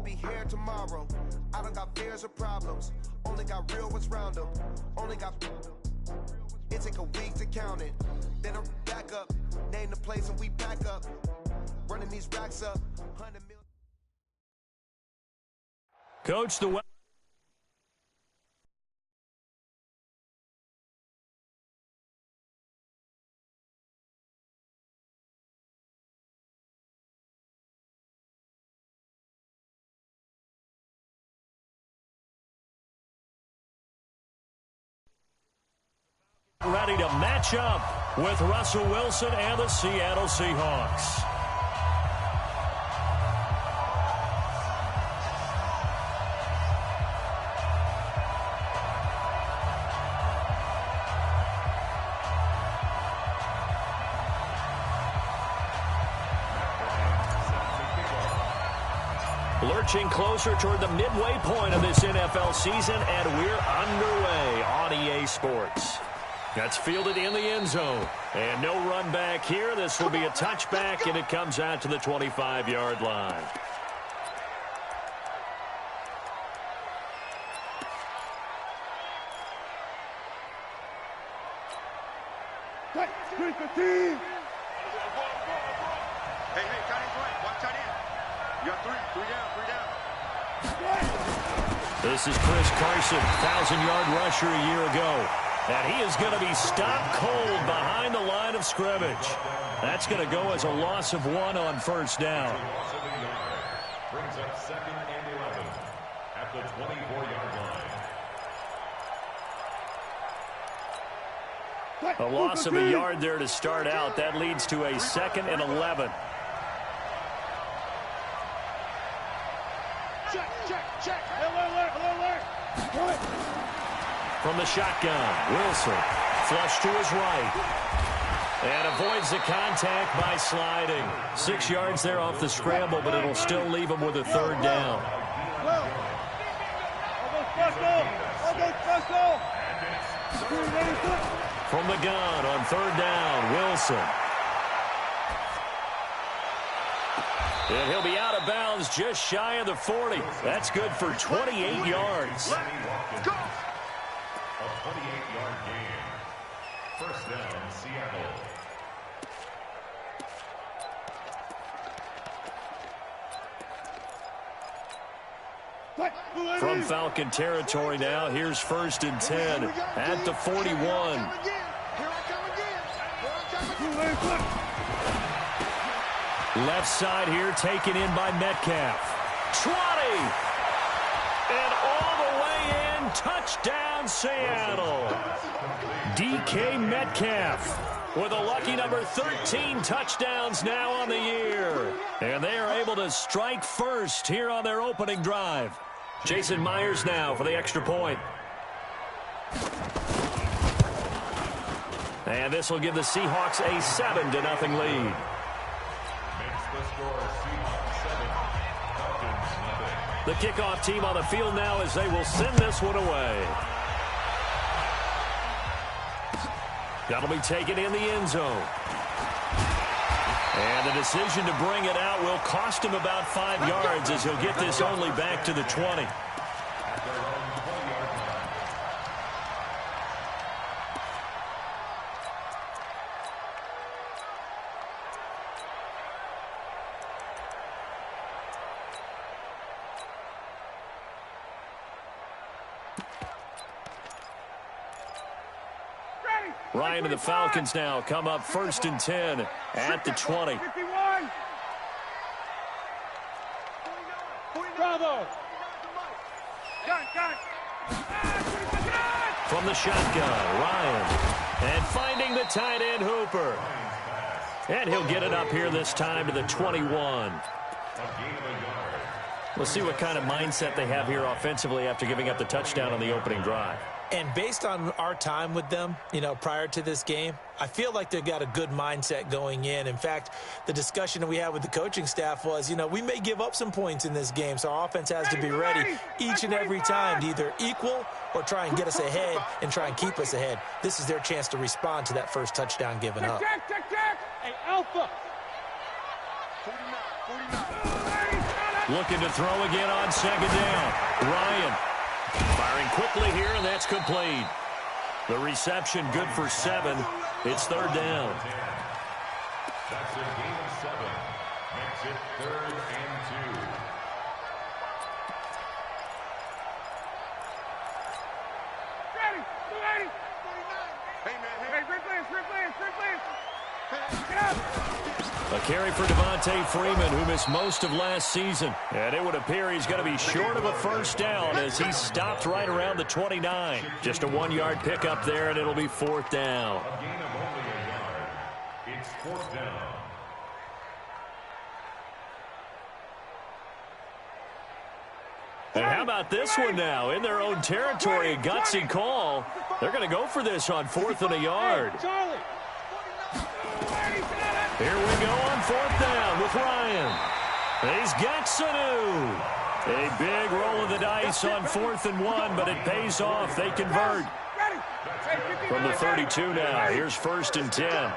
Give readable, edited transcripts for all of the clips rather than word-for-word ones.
be here tomorrow. I don't got fears or problems. Only got real ones round them. Only got... It take a week to count it. Then I back up. Name the place and we back up. Running these racks up. 100 million. Coach, the... ready to match up with Russell Wilson and the Seattle Seahawks. Lurching closer toward the midway point of this NFL season, and we're underway on EA Sports. That's fielded in the end zone. And no run back here. This will be a touchback, and it comes out to the 25-yard line. Hey, tight end, one tight end. You got three down. This is Chris Carson, 1,000-yard rusher a year ago. And he is going to be stopped cold behind the line of scrimmage. That's going to go as a loss of 1 on first down. Brings up 2nd and 11 at the 24-yard line. A loss of a yard there to start out. That leads to a 2nd and 11. Check. Alert. From the shotgun, Wilson flush to his right. And avoids the contact by sliding. 6 yards there off the scramble, but it'll still leave him with a 3rd down. From the gun on 3rd down, Wilson. And he'll be out of bounds just shy of the 40. That's good for 28 yards. A 28-yard gain. First down, Seattle. From Falcon territory now, here's 1st and 10 at the 41. Left side here taken in by Metcalf. 20! And all the way in, touchdown Seattle. DK Metcalf with a lucky number 13 touchdowns now on the year. And they are able to strike first here on their opening drive. Jason Myers now for the extra point. And this will give the Seahawks a 7-0 lead. Makes the score Seahawks 7, Falcons nothing. The kickoff team on the field now as they will send this one away. That'll be taken in the end zone. And the decision to bring it out will cost him about 5 yards as he'll get this only back to the 20. Ryan and the Falcons now come up 1st and 10 at the 20. Bravo. From the shotgun, Ryan. And finding the tight end, Hooper. And he'll get it up here this time to the 21. We'll see what kind of mindset they have here offensively after giving up the touchdown on the opening drive. And based on our time with them, prior to this game, I feel like they've got a good mindset going in. In fact, the discussion that we had with the coaching staff was, we may give up some points in this game, so our offense has to be ready each and every time to either equal or try and get us ahead and try and keep us ahead. This is their chance to respond to that first touchdown given up. Hey, Alpha. Looking to throw again on second down. Ryan firing quickly here, and that's complete. The reception good for 7. It's third down. That's a gain of 7. Makes it 3rd and 2. A carry for Devontae Freeman, who missed most of last season. And it would appear he's going to be short of a first down as he stopped right around the 29. Just a 1-yard pickup there, and it'll be 4th down. A gain of only a yard. It's 4th down. And how about this one now? In their own territory, a gutsy call. They're going to go for this on 4th and a yard. Here we go on 4th down with Ryan. He's got Sanu. A big roll of the dice on 4th and 1, but it pays off. They convert. From the 32 now, here's 1st and 10.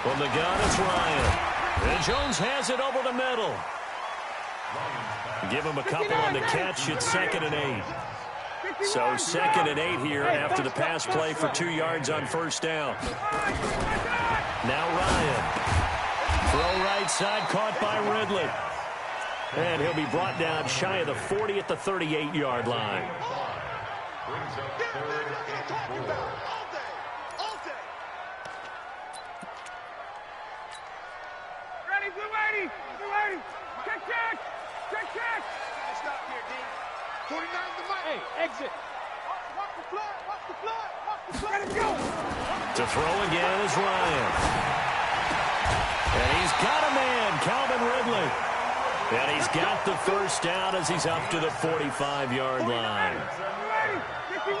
From the gun, it's Ryan. And Jones has it over the middle. Give him a couple on the catch. It's 2nd and 8. So 2nd and 8 here after the pass play for 2 yards on 1st down. Now Ryan. Throw right side, caught by Ridley. And he'll be brought down shy of the 40 at the 38-yard line. Brings up 3rd and 4. Hey, exit. Watch the flood. Watch the flood. Watch the flood. Let him go. To throw again is Ryan. And he's got a man, Calvin Ridley. And he's got the first down as he's up to the 45-yard line.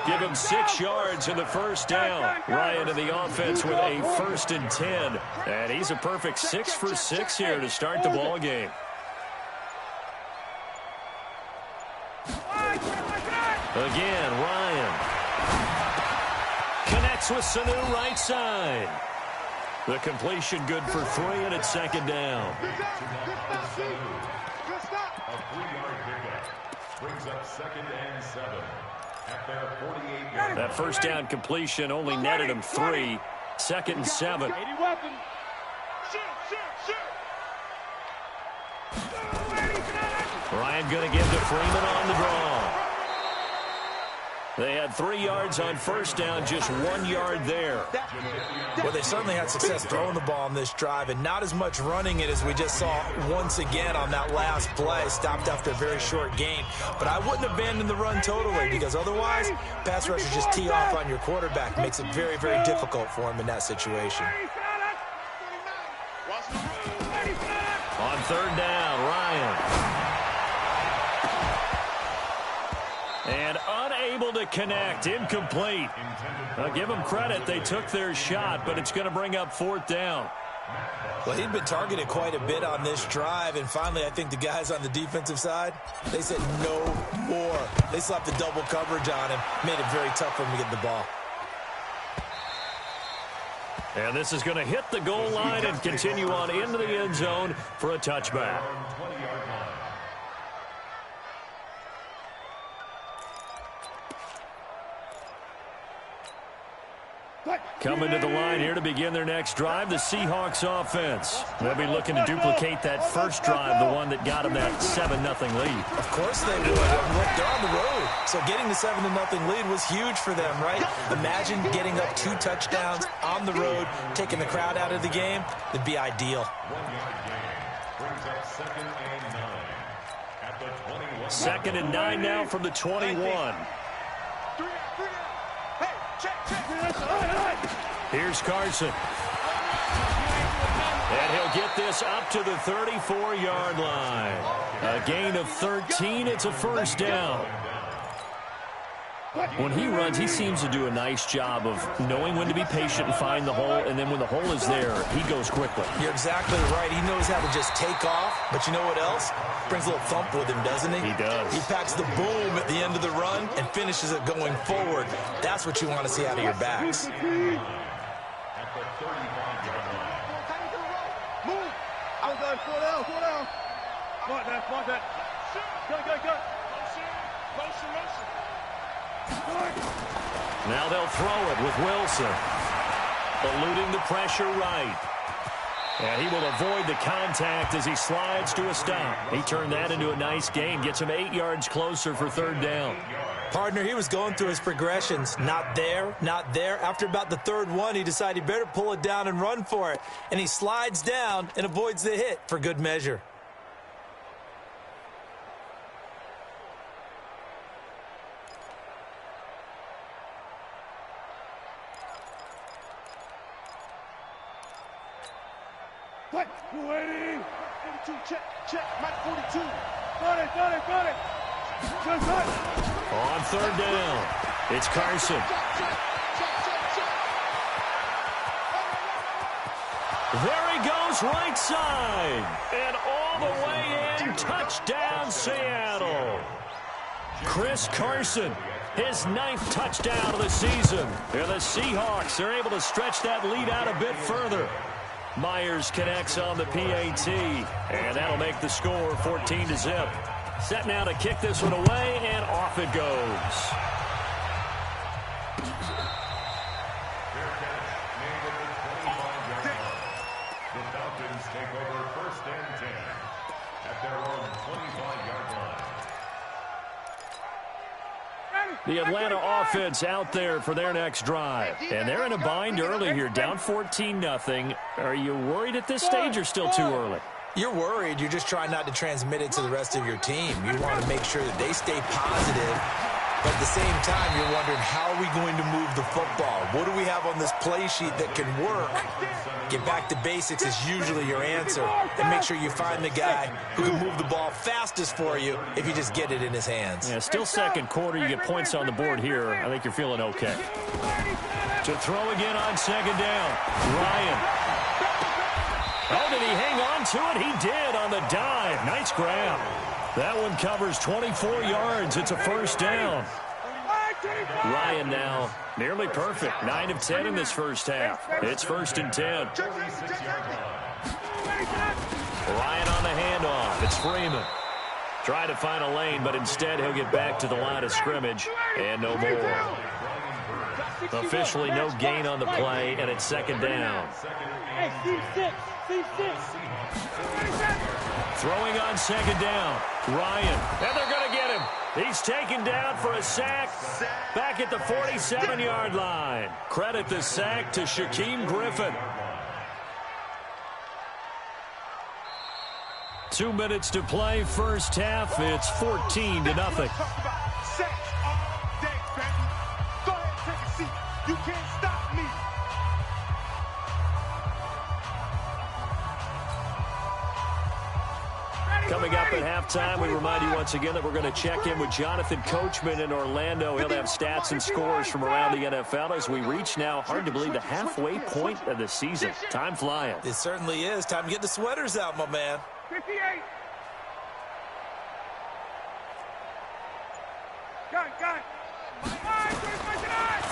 Give him 6 yards in the first down. Ryan in the offense with a 1st and 10. And he's a perfect 6 for 6 here to start the ball game. Again, Ryan connects with Sanu right side. The completion good for 3, and it's 2nd down. A 3-yard pickup. Brings up 2nd and 7. At their 48-yard. That first down completion only netted him 3. 2nd and 7. Ryan going to give to Freeman on the draw. They had 3 yards on first down, just 1 yard there. Well, they certainly had success throwing the ball on this drive, and not as much running it as we just saw once again on that last play. Stopped after a very short gain. But I wouldn't abandon the run totally, because otherwise, pass rushers just tee off on your quarterback. Makes it very, very difficult for him in that situation. On 3rd down, Ryan. And unable to connect, incomplete. I'll give them credit, they took their shot, but it's going to bring up 4th down. Well, he'd been targeted quite a bit on this drive, and finally I think the guys on the defensive side, they said no more. They slapped the double coverage on him, made it very tough for him to get the ball. And this is going to hit the goal line and continue on into the end zone for a touchback. Coming to the line here to begin their next drive, the Seahawks offense. They'll be looking to duplicate that first drive, the one that got them that 7-0 lead. Of course they would. Look, they're on the road. So getting the 7-0 lead was huge for them, right? Imagine getting up 2 touchdowns on the road, taking the crowd out of the game. It'd be ideal. 1-yard gain. Brings up 2nd and 9. At the 21. 2nd and 9 now from the 21. Here's Carson. And he'll get this up to the 34-yard line. A gain of 13. It's a first down. When he runs, he seems to do a nice job of knowing when to be patient and find the hole, and then when the hole is there, he goes quickly. You're exactly right. He knows how to just take off, but you know what else? Brings a little thump with him, doesn't he? He does. He packs the boom at the end of the run and finishes it going forward. That's what you want to see out of your backs. Now they'll throw it with Wilson. Eluding the pressure right. And he will avoid the contact as he slides to a stop. He turned that into a nice gain. Gets him 8 yards closer for third down. Partner, he was going through his progressions. Not there, not there. After about the third one, he decided he better pull it down and run for it. And he slides down and avoids the hit for good measure. What? 280. 42, check, Mike 42. Got it. On third down, it's Carson. There he goes, right side. And all the way in, touchdown, Seattle. Chris Carson, his 9th touchdown of the season. And the Seahawks are able to stretch that lead out a bit further. Myers connects on the PAT, and that'll make the score 14-0. Set now to kick this one away, and off it goes. Fair catch made at the 25-yard line. The Falcons take over 1st and 10 at their own 25-yard line. The Atlanta offense out there for their next drive. And they're in a bind early here, down 14-0. Are you worried at this stage or still too early? You're worried. You're just trying not to transmit it to the rest of your team. You want to make sure that they stay positive. But at the same time, you're wondering, how are we going to move the football? What do we have on this play sheet that can work? Get back to basics is usually your answer. And make sure you find the guy who can move the ball fastest for you if you just get it in his hands. Yeah, still second quarter. You get points on the board here. I think you're feeling okay. To throw again on second down. Ryan. Oh, did he hang on to it? He did on the dive. Nice grab. That one covers 24 yards. It's a first down. Ryan now nearly perfect. 9 of 10 in this first half. It's 1st and 10. Ryan on the handoff. It's Freeman. Trying to find a lane, but instead he'll get back to the line of scrimmage. And no more. Officially no gain on the play, and it's 2nd down. Throwing on 2nd down. Ryan. And they're going to get him. He's taken down for a sack back at the 47-yard line. Credit the sack to Shaquem Griffin. 2 minutes to play, first half. It's 14-0. You can't stop me. Coming up at halftime, we remind you once again that we're going to check in with Jonathan Coachman in Orlando. He'll have stats and scores from around the NFL as we reach now, hard to believe, the halfway point of the season. Time flying. It certainly is. Time to get the sweaters out, my man. 58. Got it.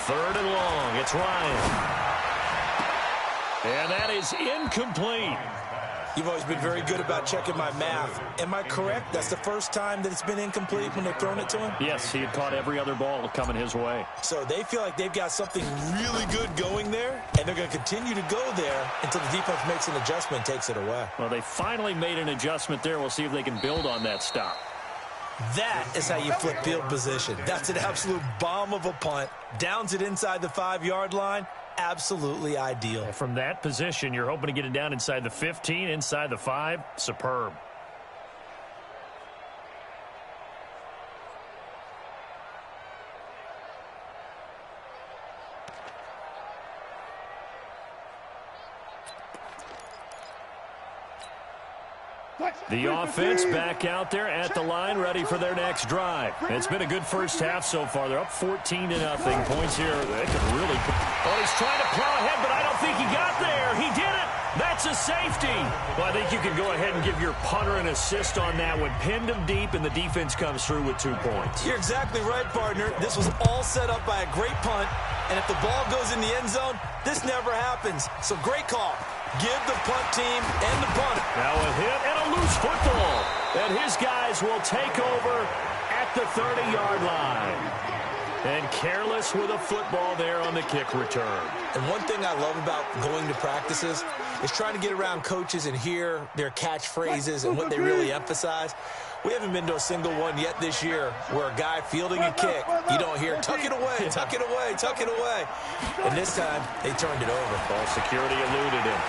3rd and long. It's Ryan. And that is incomplete. You've always been very good about checking my math. Am I correct? That's the first time that it's been incomplete when they've thrown it to him? Yes, he had caught every other ball coming his way. So they feel like they've got something really good going there, and they're going to continue to go there until the defense makes an adjustment and takes it away. Well, they finally made an adjustment there. We'll see if they can build on that stop. That is how you flip field position. That's an absolute bomb of a punt. Downs it inside the 5-yard line. Absolutely ideal. From that position, you're hoping to get it down inside the 15, inside the 5. Superb. The offense back out there at the line, ready for their next drive. It's been a good first half so far. They're up 14-0. Points here. They could really... Oh, he's trying to plow ahead, but I don't think he got there. He did it. That's a safety. Well, I think you can go ahead and give your punter an assist on that one. Pinned him deep, and the defense comes through with 2 points. You're exactly right, partner. This was all set up by a great punt, and if the ball goes in the end zone, this never happens. So great call. Give the punt team and the punt. Now a hit and a loose football. And his guys will take over at the 30-yard line. And careless with a football there on the kick return. And one thing I love about going to practices is trying to get around coaches and hear their catchphrases and what they really emphasize. We haven't been to a single one yet this year where a guy fielding a kick, you don't hear, tuck it away, tuck it away, tuck it away. And this time, they turned it over. Ball security eluded him.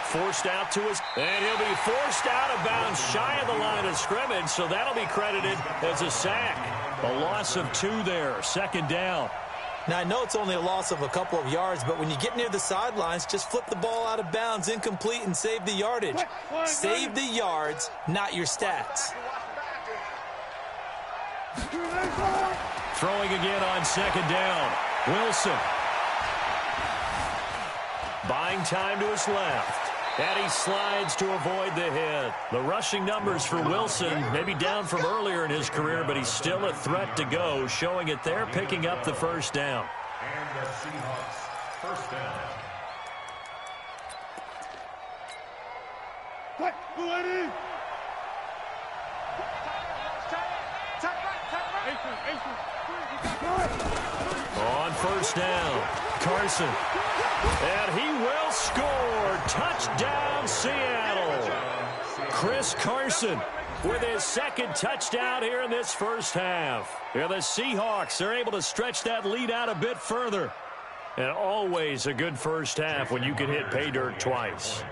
Forced out to his, and he'll be forced out of bounds shy of the line of scrimmage, so that'll be credited as a sack. A loss of 2 there, 2nd down. Now, I know it's only a loss of a couple of yards, but when you get near the sidelines, just flip the ball out of bounds, incomplete, and save the yardage. Save the yards, not your stats. Throwing again on 2nd down. Wilson. Buying time to his left. And he slides to avoid the hit. The rushing numbers for Wilson, maybe down from earlier in his career, but he's still a threat to go, showing it there, picking up the 1st down. And the Seahawks, 1st down. On 1st down, Carson. And he will score. Touchdown, Seattle. Chris Carson with his 2nd touchdown here in this 1st half. And the Seahawks are able to stretch that lead out a bit further. And always a good 1st half when you can hit pay dirt twice.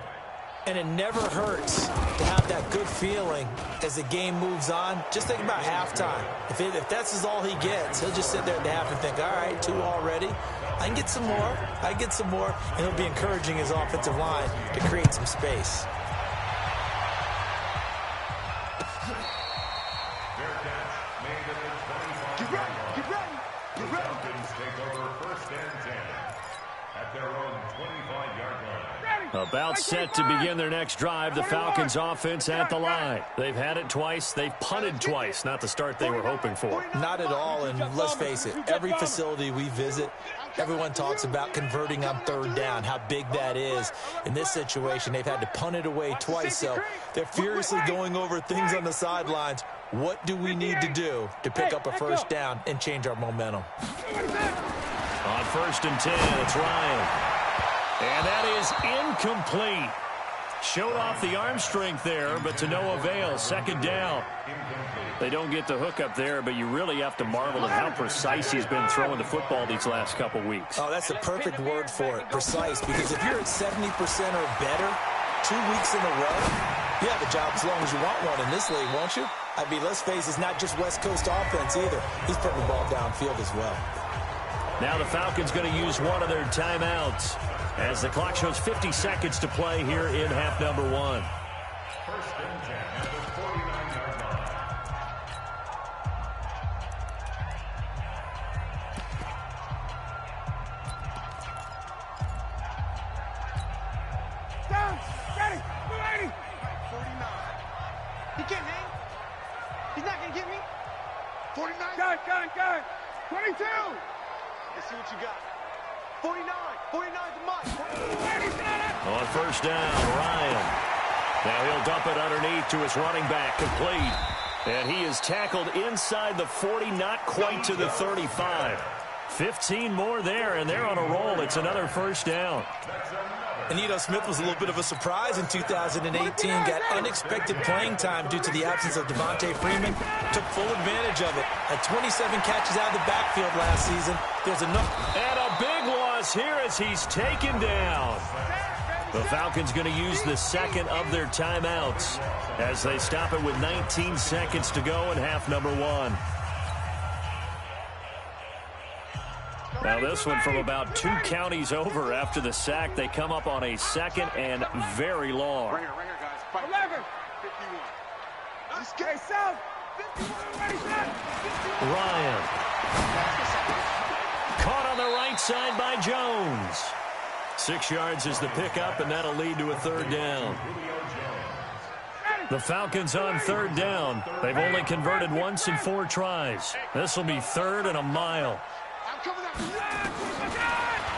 And it never hurts to have that good feeling as the game moves on. Just think about halftime. If that's all he gets, he'll just sit there at the half and think, all right, 2 already. I can get some more. I get some more. And he'll be encouraging his offensive line to create some space. Their catch made at the 25-yard line. Get ready. The Falcons take over 1st and 10 at their own 25-yard line. About set to begin their next drive, the Falcons offense at the line. They've had it twice. They've punted twice. Not the start they were hoping for. Not at all, and let's face it, every facility we visit, everyone talks about converting on 3rd down, how big that is. In this situation, they've had to punt it away twice, so they're furiously going over things on the sidelines. What do we need to do to pick up a 1st down and change our momentum? On 1st and 10, it's Ryan. And that is incomplete. Showed off the arm strength there, but to no avail. 2nd down. They don't get the hook up there, but you really have to marvel at how precise he's been throwing the football these last couple weeks. Oh, that's the perfect word for it, precise, because if you're at 70% or better 2 weeks in a row, you have a job as long as you want one in this league, won't you? I mean, let's face it, it's not just West Coast offense either. He's putting the ball downfield as well. Now the Falcons going to use one of their timeouts as the clock shows 50 seconds to play here in half number 1. 1st and 10 at the 49-yard line. Down. Ready. 280. 49. He can't hang. He's not going to get me. 49. Gun. 22. Let's see what you got. 49. 49 to Mike. On 1st down, Ryan. Now he'll dump it underneath to his running back, complete. And he is tackled inside the 40, not quite to the 35. 15 more there, and they're on a roll. It's another 1st down. And Smith was a little bit of a surprise in 2018. Got unexpected playing time due to the absence of Devontae Freeman. Took full advantage of it. Had 27 catches out of the backfield last season. There's enough. And a big loss here as he's taken down. The Falcons going to use the 2nd of their timeouts as they stop it with 19 seconds to go in half number 1. Now this one from about 2 counties over after the sack. They come up on a 2nd and very long. Ringer, guys. 11. 51. Let's get south. 51. Ready, set. Ryan. Caught on the right side by Jones. 6 yards is the pickup, and that'll lead to a 3rd down. The Falcons on 3rd down. They've only converted once in 4 tries. This will be 3rd and a mile.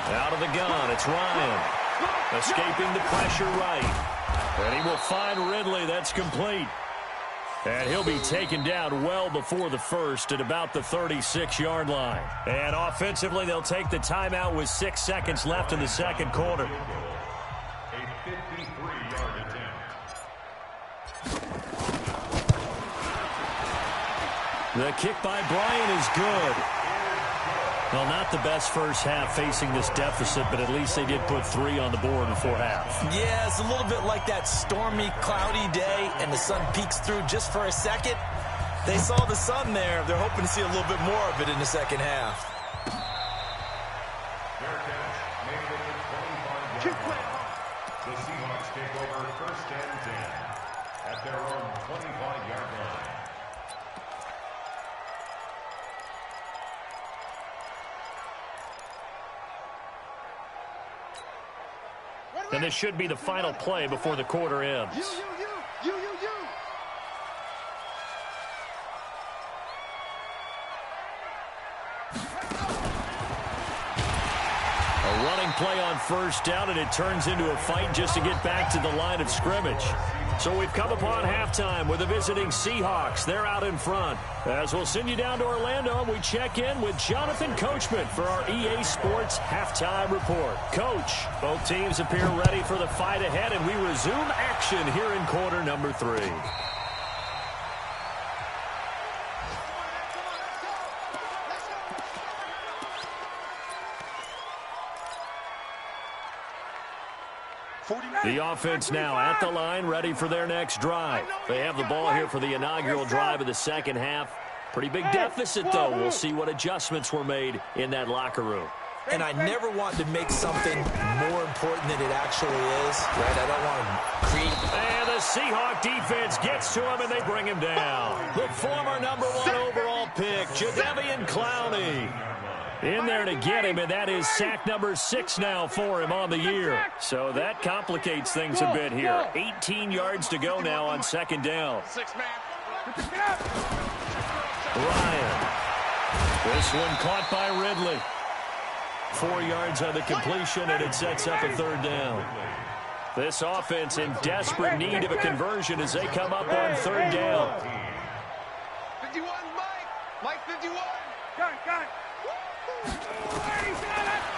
Out of the gun, it's Ryan. Escaping the pressure right. And he will find Ridley. That's complete. And he'll be taken down well before the first at about the 36-yard line. And offensively, they'll take the timeout with 6 seconds left in the second quarter. A 53-yard attempt. The kick by Bryant is good. Well, not the best first half facing this deficit, but at least they did put 3 on the board before half. Yeah, it's a little bit like that stormy, cloudy day, and the sun peeks through just for a second. They saw the sun there. They're hoping to see a little bit more of it in the second half. Fair catch made at the 25-yard line. The Seahawks take over first and 10 at their own 25-yard line. And this should be the final play before the quarter ends. You. A running play on first down, and it turns into a fight just to get back to the line of scrimmage. So we've come upon halftime with the visiting Seahawks. They're out in front. As we'll send you down to Orlando, we check in with Jonathan Coachman for our EA Sports Halftime Report. Coach, both teams appear ready for the fight ahead, and we resume action here in quarter number 3. The offense now at the line, ready for their next drive. They have the ball here for the inaugural drive of the second half. Pretty big deficit, though. We'll see what adjustments were made in that locker room. And I never want to make something more important than it actually is, right? I don't want to create... And the Seahawk defense gets to him, and they bring him down. The former #1 overall pick, Jadeveon Clowney, in there to get him, and that is sack number 6 now for him on the year. So that complicates things a bit here. 18 yards to go now on second down. Ryan. This one caught by Ridley. 4 yards on the completion, and it sets up a third down. This offense in desperate need of a conversion as they come up on third down. 51, Mike 51. Got it.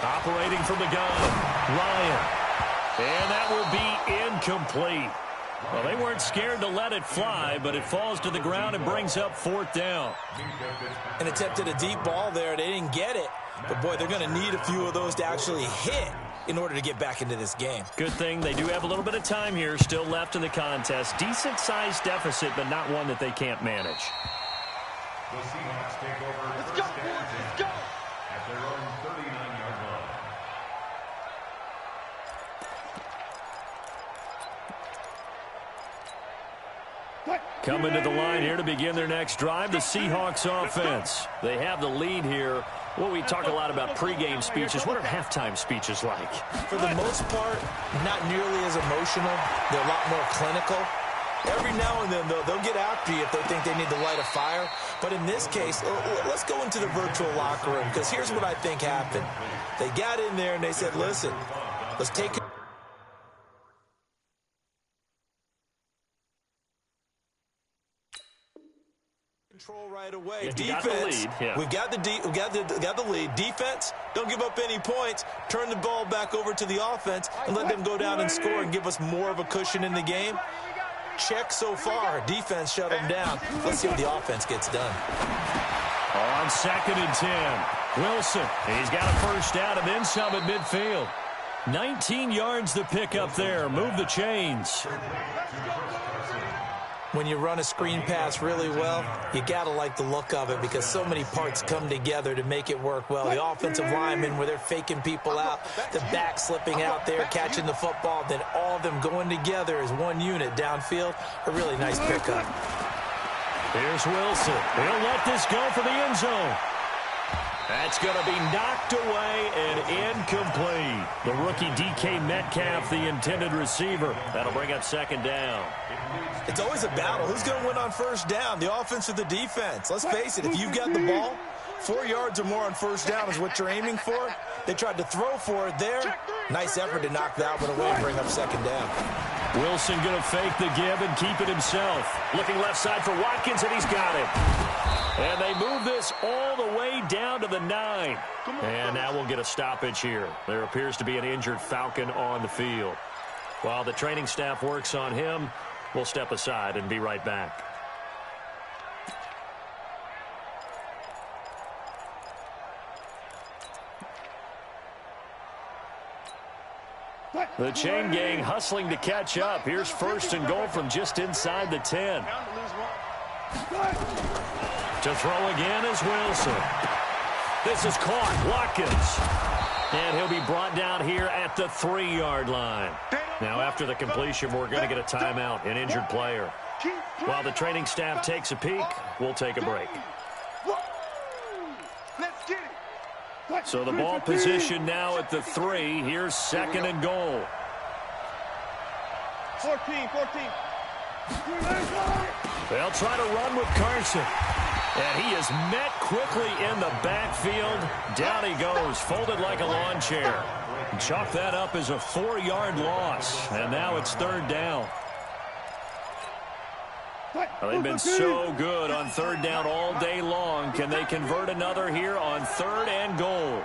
Operating from the gun, Ryan. And that will be incomplete. Well, they weren't scared to let it fly, but it falls to the ground and brings up fourth down. And attempted a deep ball there. They didn't get it. But, boy, they're going to need a few of those to actually hit in order to get back into this game. Good thing they do have a little bit of time here still left in the contest. Decent-sized deficit, but not one that they can't manage. The Seahawks take over Let's first go, and boys. 10 Let's go. at their own 39-yard line. Coming to the line here to begin their next drive, the Seahawks offense. They have the lead here. Well, we talk a lot about pregame speeches. What are halftime speeches like? For the most part, not nearly as emotional. They're a lot more clinical. Every now and then, though, they'll get after you if they think they need to light a fire. But in this case, let's go into the virtual locker room, because here's what I think happened. They got in there and they said, listen, let's take control right away. Defense, we got the lead. Defense, don't give up any points. Turn the ball back over to the offense and let them go down and score and give us more of a cushion in the game. Check so far. Defense shut them down. Let's see what the offense gets done. On 2nd and 10, Wilson. He's got a first down and then some at midfield. 19 yards to pick up there. Move the chains. When you run a screen pass really well, you got to like the look of it because so many parts come together to make it work well. The offensive linemen, where they're faking people out, the back slipping out there, catching the football, then all of them going together as one unit downfield. A really nice pickup. Here's Wilson. He'll let this go for the end zone. That's going to be knocked away and incomplete. The rookie DK Metcalf, the intended receiver. That'll bring up second down. It's always a battle. Who's going to win on first down, the offense or the defense? Let's face it, if you've got the ball, 4 yards or more on first down is what you're aiming for. They tried to throw for it there. Nice effort to knock that one away and bring up second down. Wilson going to fake the give and keep it himself. Looking left side for Watkins, and he's got it. And they move this all the way down to the 9. And now we'll get a stoppage here. There appears to be an injured Falcon on the field. While the training staff works on him, we'll step aside and be right back. The chain gang hustling to catch up. Here's first and goal from just inside the 10. To throw again is Wilson. This is caught. Watkins. And he'll be brought down here at the 3-yard line. Now after the completion, we're going to get a timeout, an injured player. While the training staff takes a peek, we'll take a break. So the ball position now at the 3. Here's second and goal. 14. They'll try to run with Carson. And he is met quickly in the backfield. Down he goes, folded like a lawn chair. Chalk that up as a 4-yard loss. And now it's third down. Well, they've been so good on third down all day long. Can they convert another here on third and goal?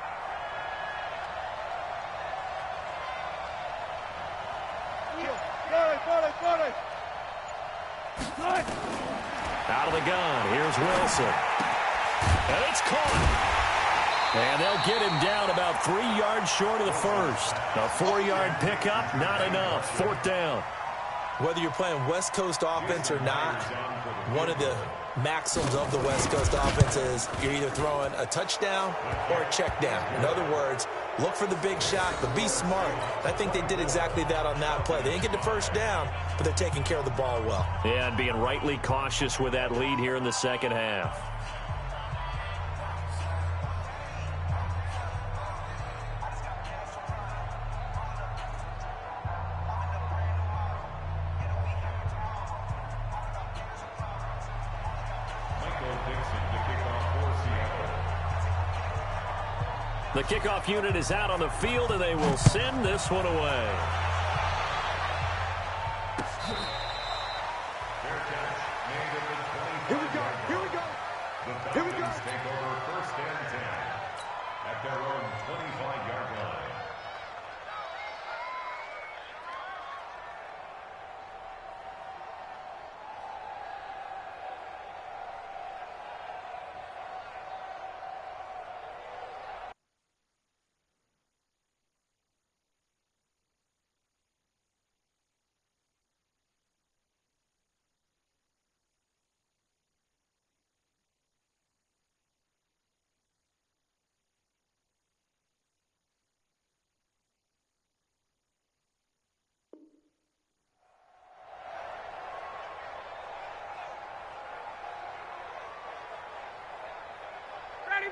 Out of the gun. Here's Wilson. And it's caught. And they'll get him down about 3 yards short of the first. A 4-yard pickup, not enough. Fourth down. Whether you're playing West Coast offense or not, one of the maxims of the West Coast offense is you're either throwing a touchdown or a check down. In other words, look for the big shot, but be smart. I think they did exactly that on that play. They didn't get the first down, but they're taking care of the ball well. Yeah, and being rightly cautious with that lead here in the second half. The kickoff unit is out on the field, and they will send this one away. Here we go. The Falcons take over first and 10 at their own 25-yard line.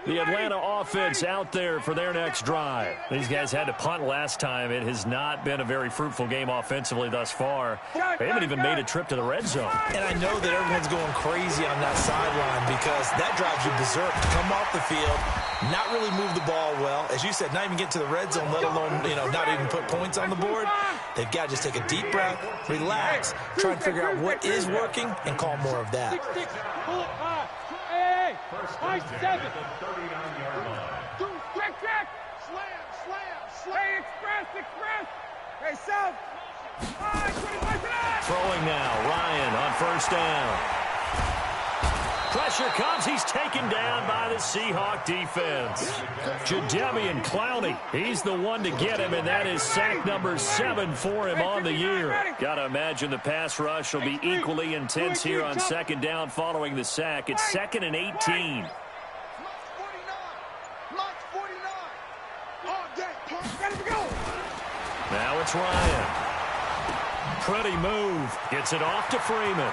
The Atlanta offense out there for their next drive. These guys had to punt last time. It has not been a very fruitful game offensively thus far. They haven't even made a trip to the red zone. And I know that everyone's going crazy on that sideline because that drives you berserk to come off the field, not really move the ball well. As you said, not even get to the red zone, let alone, not even put points on the board. They've got to just take a deep breath, relax, try and figure out what is working, and call more of that. Pull it high. Hey, 5-7. Check. Slam. Hey, express. Hey, south. Throwing now, Ryan on first down. Pressure comes. He's taken down by the Seahawk defense. Jadeveon Clowney, he's the one to get him, and that is sack number 7 for him on the year. Got to imagine the pass rush will be equally intense here on second down following the sack. It's 2nd and 18. Now it's Ryan. Pretty move. Gets it off to Freeman.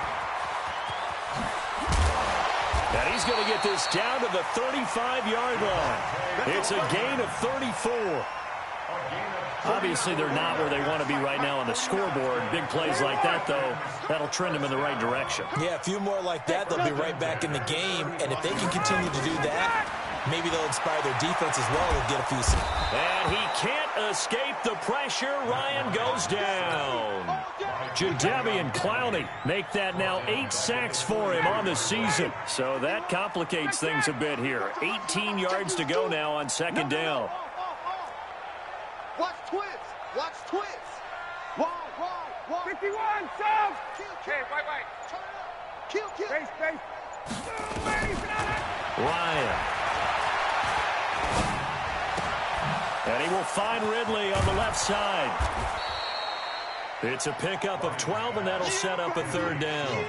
And he's going to get this down to the 35-yard line. It's a gain of 34. Obviously, they're not where they want to be right now on the scoreboard. Big plays like that, though, that'll trend them in the right direction. Yeah, a few more like that, they'll be right back in the game. And if they can continue to do that, maybe they'll inspire their defense as well and get a few. And he can't escape the pressure. Ryan goes down. Jadeveon Clowney make that now 8 sacks for him on the season. So that complicates things a bit here. 18 yards to go now on second down. Watch twins. Watch twins. Wide. 51, sub. Hey, wait. Turn it up. Kill. Space. Ryan. And he will find Ridley on the left side. It's a pickup of 12, and that'll set up a third down.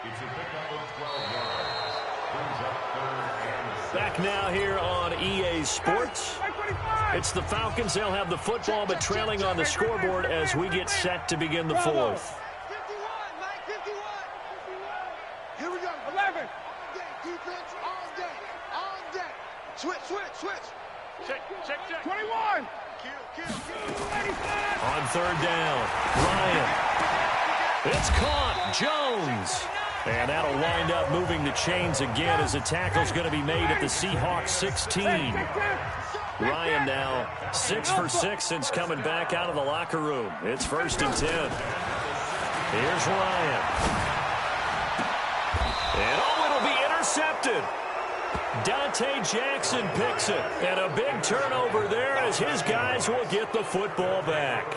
It's a pickup of 12 yards. Brings up third and 6. Back now here on EA Sports. It's the Falcons. They'll have the football, but trailing on the scoreboard as we get set to begin the fourth. 51, Mike, 51. Here we go. 11. Defense all day. Switch. Check. 21. Kill. On third down, Ryan. It's caught. Jones. And that'll wind up moving the chains again as a tackle's going to be made at the Seahawks 16. Ryan now 6 for 6 since coming back out of the locker room. It's 1st and 10. Here's Ryan. And it'll be intercepted. Dante Jackson picks it. And a big turnover there as his guys will get the football back.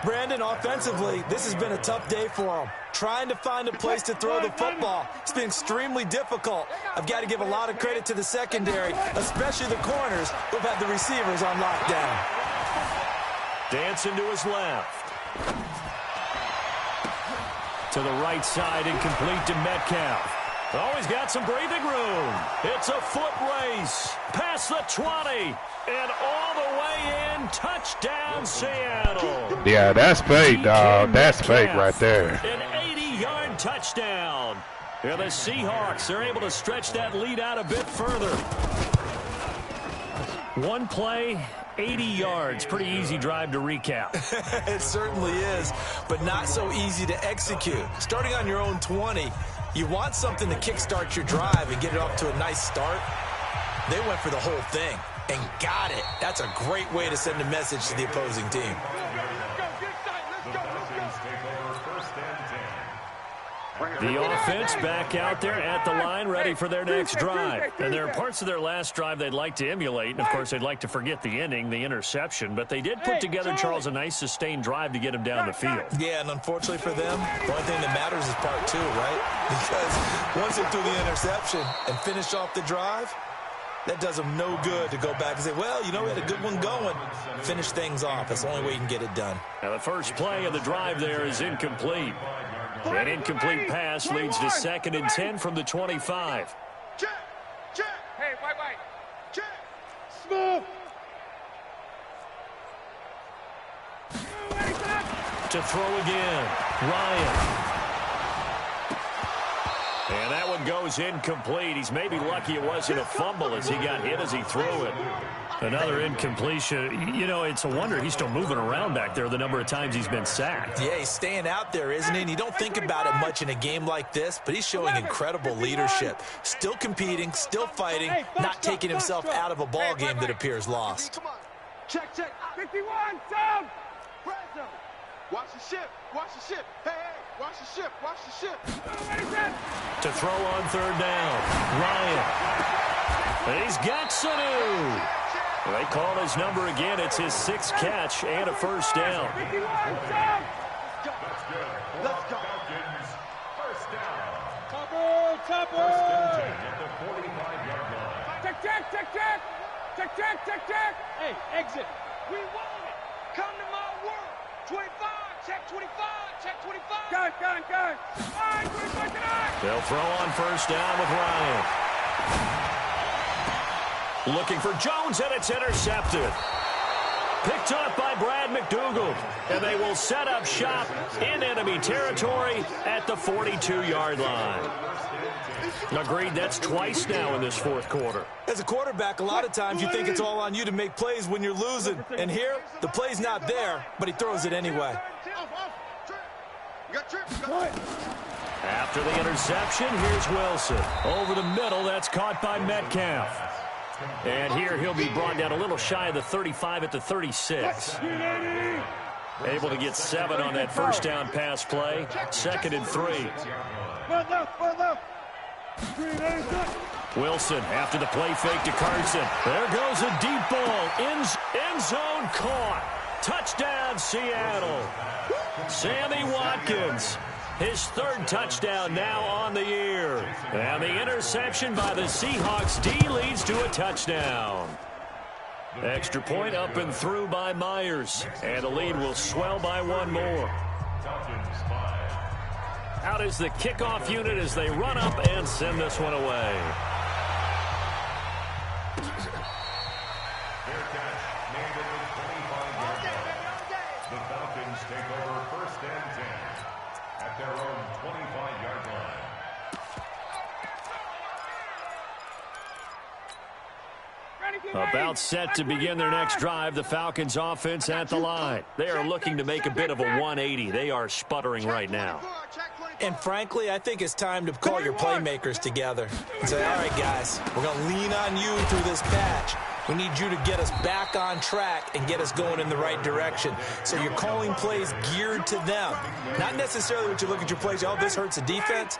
Brandon, offensively, this has been a tough day for them. Trying to find a place to throw the football. It's been extremely difficult. I've got to give a lot of credit to the secondary, especially the corners who've had the receivers on lockdown. Dancing to his left. To the right side, incomplete to Metcalf. Oh, he's got some breathing room. It's a foot race. Past the 20. And all the way in. Touchdown, Seattle. Yeah, that's fake, dog. That's fake right there. An 80-yard touchdown. And the Seahawks are able to stretch that lead out a bit further. One play, 80 yards. Pretty easy drive to recap. It certainly is, but not so easy to execute. Starting on your own 20, you want something to kickstart your drive and get it off to a nice start. They went for the whole thing and got it. That's a great way to send a message to the opposing team. The offense back out there at the line, ready for their next drive. And there are parts of their last drive they'd like to emulate. And, of course, they'd like to forget the ending, the interception. But they did put together, Charles, a nice sustained drive to get him down the field. Yeah, and unfortunately for them, the only thing that matters is part 2, right? Because once they threw the interception and finished off the drive, that does them no good to go back and say, well, you know, we had a good one going. Finish things off. That's the only way you can get it done. Now, the first play of the drive there is incomplete. An incomplete pass leads to 2nd and 10 from the 25. Check. Hey, wait. Check. Smooth. To throw again, Ryan. And that one goes incomplete. He's maybe lucky it wasn't a fumble as he got hit as he threw it. Another incompletion. You know, it's a wonder he's still moving around back there the number of times he's been sacked. Yeah, he's staying out there, isn't he? And you don't think about it much in a game like this, but he's showing incredible leadership. Still competing, still fighting, not taking himself out of a ball game that appears lost. Check. 51, sub. Watch the ship. Hey, watch the ship. To throw on third down, Ryan. And he's got Sanu. They call his number again. It's his 6th catch and a first down. Let's go. First down. Topper. First and 10 at the 45-yard line. Check. Hey, exit. We want it. Come to my world. 25. Check 25. Gun. All right, 25 tonight. They'll throw on first down with Ryan. Looking for Jones, and it's intercepted. Picked up by Brad McDougald. And they will set up shop in enemy territory at the 42-yard line. Agreed, that's twice now in this fourth quarter. As a quarterback, a lot of times you think it's all on you to make plays when you're losing. And here, the play's not there, but he throws it anyway. After the interception, here's Wilson. Over the middle, that's caught by Metcalf. And here he'll be brought down a little shy of the 35 at the 36. Able to get 7 on that first down pass play. 2nd and 3. Wilson after the play fake to Carson. There goes a deep ball. End zone caught. Touchdown, Seattle. Sammy Watkins. His 3rd touchdown now on the year. And the interception by the Seahawks D leads to a touchdown. Extra point up and through by Myers. And the lead will swell by 1 more. Out is the kickoff unit as they run up and send this one away. Fair catch made at the 25-yard line. The Falcons take over 1st and 10 at their own 25-yard line. About set to begin their next drive, the Falcons offense at the line. They are looking to make a bit of a 180. They are sputtering right now. And frankly, I think it's time to call your playmakers together and say, all right, guys, we're going to lean on you through this patch. We need you to get us back on track and get us going in the right direction. So you're calling plays geared to them. Not necessarily what you look at your plays, oh, this hurts the defense.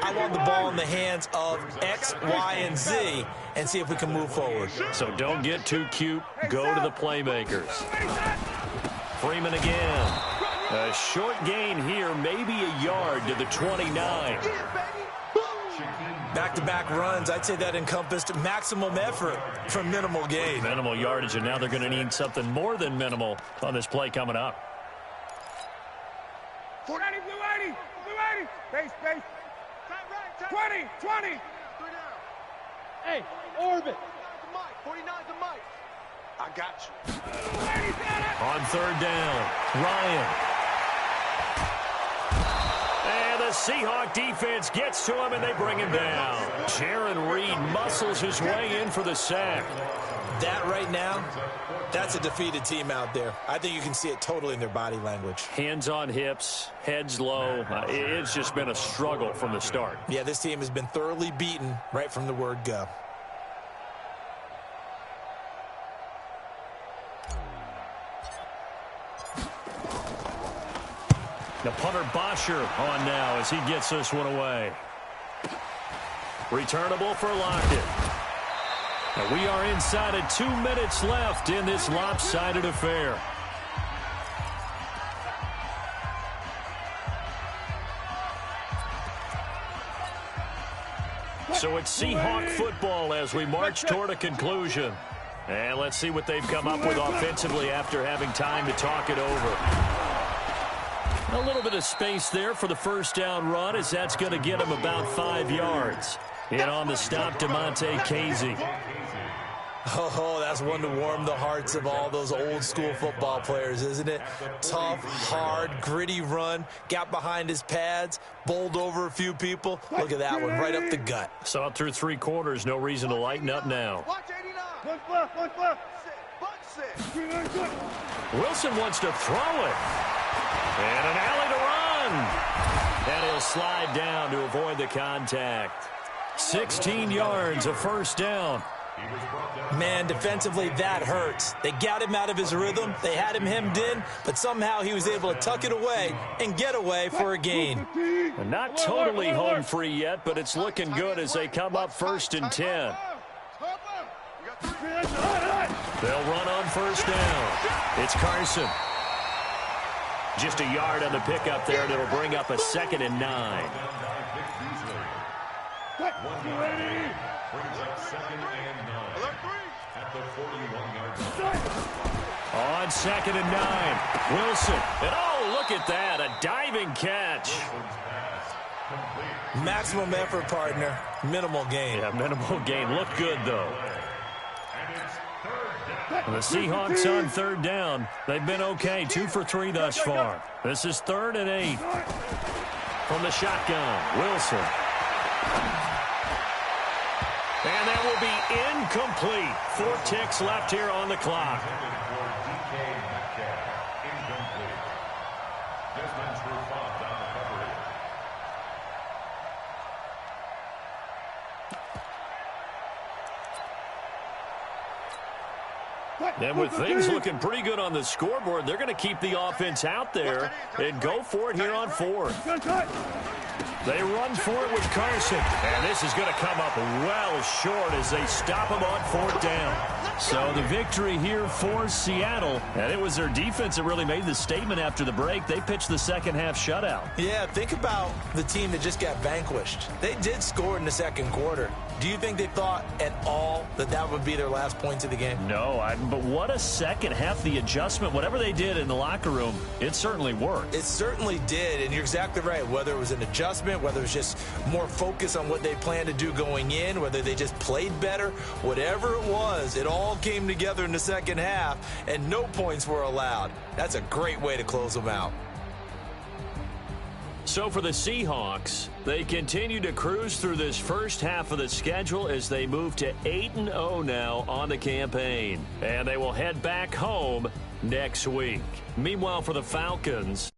I want the ball in the hands of X, Y, and Z and see if we can move forward. So don't get too cute. Go to the playmakers. Freeman again. A short gain here, maybe a yard to the 29. Back-to-back runs, I'd say that encompassed maximum effort for minimal gain. Minimal yardage, and now they're going to need something more than minimal on this play coming up. 40, blue 80, blue 80. Base. 20. Hey, orbit. 49's the mic. I got you. On 3rd down, Ryan. And the Seahawk defense gets to him, and they bring him down. Jaron Reed muscles his way in for the sack. That right now, that's a defeated team out there. I think you can see it totally in their body language. Hands on hips, heads low. It's just been a struggle from the start. Yeah, this team has been thoroughly beaten right from the word go. The punter Bosher on now as he gets this one away. Returnable for Lockett. And we are inside of 2 minutes left in this lopsided affair. So it's Seahawk football as we march toward a conclusion. And let's see what they've come up with offensively after having time to talk it over. A little bit of space there for the first down run as that's going to get him about 5 yards. In on the stop, DeMonte Casey. Oh, that's one to warm the hearts of all those old school football players, isn't it? Tough, hard, gritty run, got behind his pads, bowled over a few people. Look at that one, right up the gut. So up through 3 quarters, no reason to lighten up now. Wilson wants to throw it. And an alley to run. And he'll slide down to avoid the contact. 16 yards, a first down. Man, defensively, that hurts. They got him out of his rhythm. They had him hemmed in, but somehow he was able to tuck it away and get away for a gain. Not totally home free yet, but it's looking good as they come up 1st and 10. They'll run on first down. It's Carson. Just a yard on the pickup there, and it'll bring up a 2nd and 9. Brings up 2nd and 9 at the 41-yard line. On 2nd and 9, Wilson. And oh, look at that, a diving catch. Maximum effort, partner. Minimal gain. Yeah, minimal gain. Looked good, though. The Seahawks on 3rd down. They've been okay, 2 for 3 thus far. This is 3rd and 8. From the shotgun, Wilson. And that will be incomplete. 4 ticks left here on the clock. And with things looking pretty good on the scoreboard, they're going to keep the offense out there and go for it here on fourth. They run for it with Carson. And this is going to come up well short as they stop him on fourth down. So the victory here for Seattle. And it was their defense that really made the statement after the break. They pitched the second half shutout. Yeah, think about the team that just got vanquished. They did score in the second quarter. Do you think they thought at all that that would be their last points of the game? No, but what a second half. The adjustment, whatever they did in the locker room, it certainly worked. It certainly did, and you're exactly right. Whether it was an adjustment, whether it was just more focus on what they planned to do going in, whether they just played better, whatever it was, it all came together in the second half, and no points were allowed. That's a great way to close them out. So for the Seahawks, they continue to cruise through this first half of the schedule as they move to 8-0 now on the campaign. And they will head back home next week. Meanwhile, for the Falcons,